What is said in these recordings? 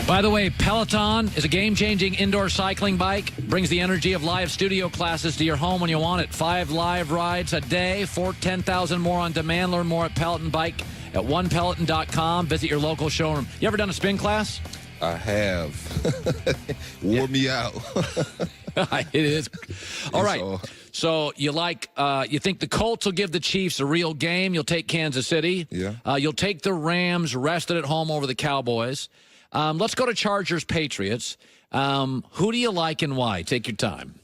By the way, Peloton is a game-changing indoor cycling bike. Brings the energy of live studio classes to your home when you want it. 5 live rides a day, 10,000 more on demand. Learn more at Peloton Bike at onepeloton.com. Visit your local showroom. You ever done a spin class? I have. Wore me out. It is. All right. So you you think the Colts will give the Chiefs a real game. You'll take Kansas City. Yeah. You'll take the Rams rested at home over the Cowboys. Let's go to Chargers-Patriots. Who do you like and why? Take your time.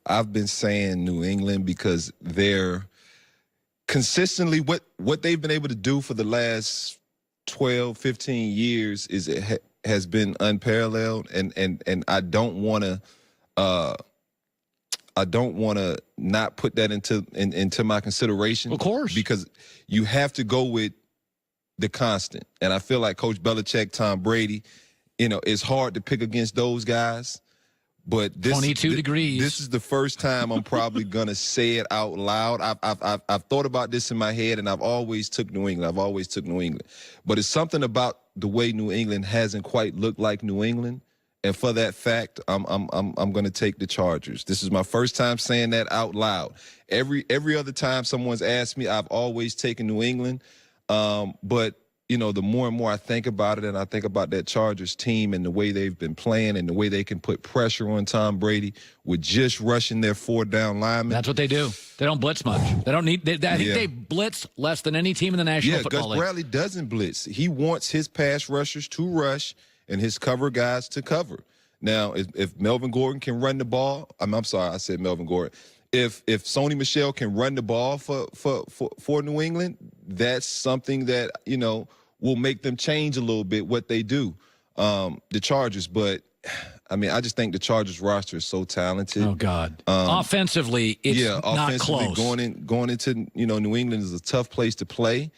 I've been saying New England because they're consistently what they've been able to do for the last 12, 15 years is has been unparalleled, and I don't want to not put that into my consideration. Of course, because you have to go with the constant. And I feel like Coach Belichick, Tom Brady, it's hard to pick against those guys. But 22 degrees. This is the first time I'm probably going to say it out loud. I've thought about this in my head, and I've always took New England. But it's something about the way New England hasn't quite looked like New England. And for that fact, I'm going to take the Chargers. This is my first time saying that out loud. Every other time someone's asked me, I've always taken New England. But, the more and more I think about it, and I think about that Chargers team and the way they've been playing and the way they can put pressure on Tom Brady with just rushing their 4-down linemen. That's what they do. They don't blitz much. They don't need. I think they blitz less than any team in the National Football League. Gus Bradley doesn't blitz. He wants his pass rushers to rush and his cover guys to cover. Now, if Melvin Gordon can run the ball, I'm sorry, I said Melvin Gordon. If Sony Michel can run the ball for New England, that's something that, will make them change a little bit what they do, the Chargers. But, I just think the Chargers roster is so talented. Oh, God. Offensively, it's not close. Going into, New England is a tough place to play.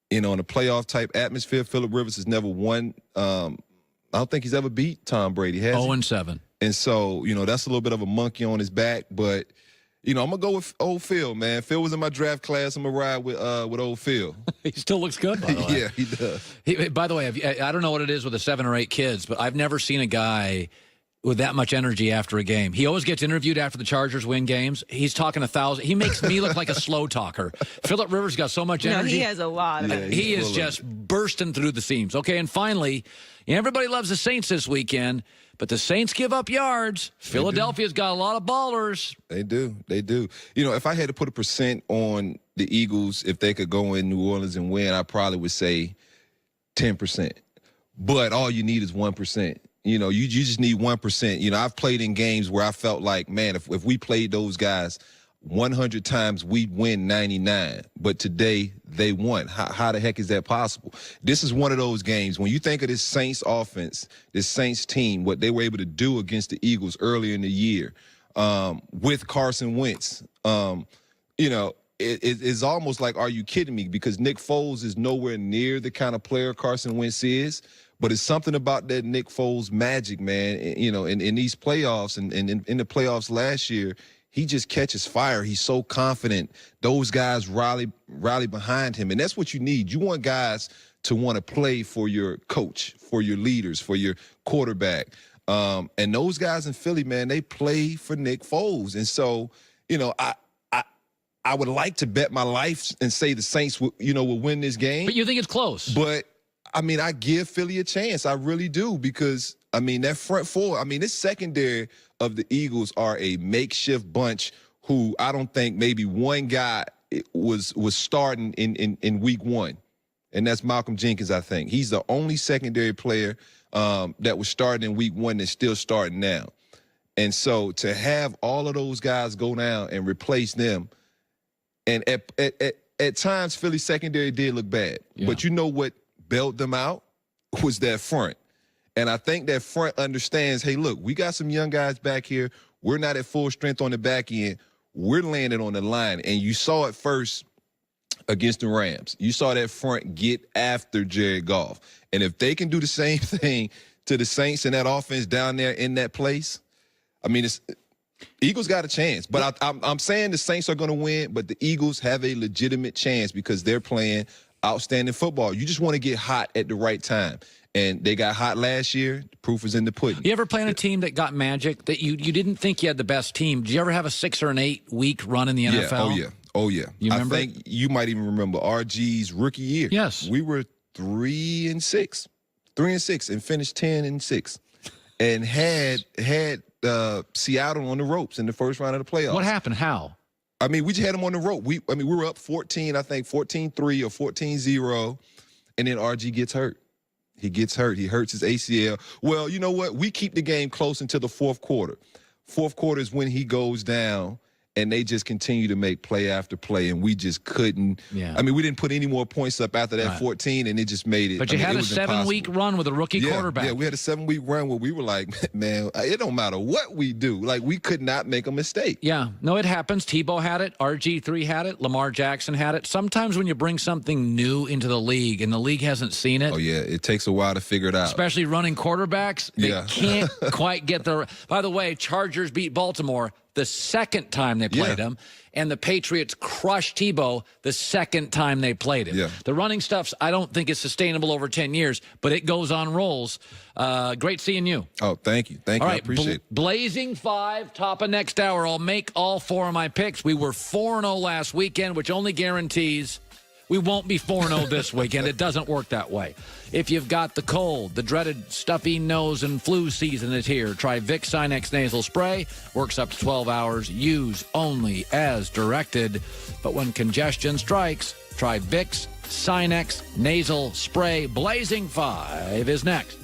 In a playoff-type atmosphere, Phillip Rivers has never won. I don't think he's ever beat Tom Brady, has he? 0-7. And so, that's a little bit of a monkey on his back. But, I'm going to go with old Phil, man. Phil was in my draft class. I'm going to ride with old Phil. He still looks good, by the way. Yeah, he does. By the way, I don't know what it is with the 7 or 8 kids, but I've never seen a guy with that much energy after a game. He always gets interviewed after the Chargers win games. He's talking 1,000. He makes me look like a slow talker. Phillip Rivers got so much energy. No, he has a lot. He is just bursting through the seams. Okay, and finally, everybody loves the Saints this weekend, but the Saints give up yards. Philadelphia's got a lot of ballers. They do. If I had to put a percent on the Eagles, if they could go in New Orleans and win, I probably would say 10%. But all you need is 1%. You just need 1%. I've played in games where I felt like, man, if we played those guys 100 times, we'd win 99. But today, they won. How the heck is that possible? This is one of those games. When you think of this Saints offense, this Saints team, what they were able to do against the Eagles earlier in the year with Carson Wentz, it's almost like, are you kidding me? Because Nick Foles is nowhere near the kind of player Carson Wentz is. But it's something about that Nick Foles magic, man. In these playoffs and in the playoffs last year, he just catches fire. He's so confident. Those guys rally behind him. And that's what you need. You want guys to want to play for your coach, for your leaders, for your quarterback. And those guys in Philly, man, they play for Nick Foles. And so, I would like to bet my life and say the Saints will win this game. But you think it's close? But I give Philly a chance. I really do because, that front four, this secondary of the Eagles are a makeshift bunch who I don't think maybe one guy was starting in week 1, and that's Malcolm Jenkins, I think. He's the only secondary player that was starting in week 1 that's still starting now. And so to have all of those guys go down and replace them, and at times Philly secondary did look bad. Yeah. But you know what bailed them out was that front. And I think that front understands, hey, look, we got some young guys back here. We're not at full strength on the back end. We're landing on the line. And you saw it first against the Rams. You saw that front get after Jared Goff. And if they can do the same thing to the Saints and that offense down there in that place, Eagles got a chance. But I'm saying the Saints are going to win, but the Eagles have a legitimate chance because they're playing outstanding football. You just want to get hot at the right time. And they got hot last year. The proof is in the pudding. You ever play on a team that got magic, that you didn't think you had the best team? Did you ever have a 6 or an 8 week run in the NFL? Yeah. Oh, yeah. You remember? I think you might even remember RG's rookie year. Yes. We were 3-6. 3-6 and finished 10-6. And had Seattle on the ropes in the first round of the playoffs. What happened? How? I mean, we just had them on the rope. We were up 14, I think 14-3 or 14-0, and then RG gets hurt. He gets hurt. He hurts his ACL. Well, you know what? We keep the game close until the fourth quarter. Fourth quarter is when he goes down, and they just continue to make play after play, and we just couldn't. Yeah. I mean, we didn't put any more points up after that 14, and it just made it. But you had a 7-week run with a rookie quarterback. Yeah, we had a 7-week run where we were like, man, it don't matter what we do. Like, we could not make a mistake. Yeah. No, it happens. Tebow had it. RG3 had it. Lamar Jackson had it. Sometimes when you bring something new into the league and the league hasn't seen it. Oh, yeah. It takes a while to figure it out. Especially running quarterbacks. They can't quite get the. By the way, Chargers beat Baltimore the second time they played him, and the Patriots crushed Tebow the second time they played him. Yeah. The running stuff, I don't think is sustainable over 10 years, but it goes on rolls. Great seeing you. Oh, thank you. Thank you. All right, I appreciate it. Blazing 5, top of next hour. I'll make all 4 of my picks. We were 4-0 last weekend, which only guarantees we won't be 4-0 this weekend. It doesn't work that way. If you've got the cold, the dreaded stuffy nose and flu season is here. Try Vicks Sinex nasal spray. Works up to 12 hours. Use only as directed. But when congestion strikes, try Vicks Sinex nasal spray. Blazing 5 is next.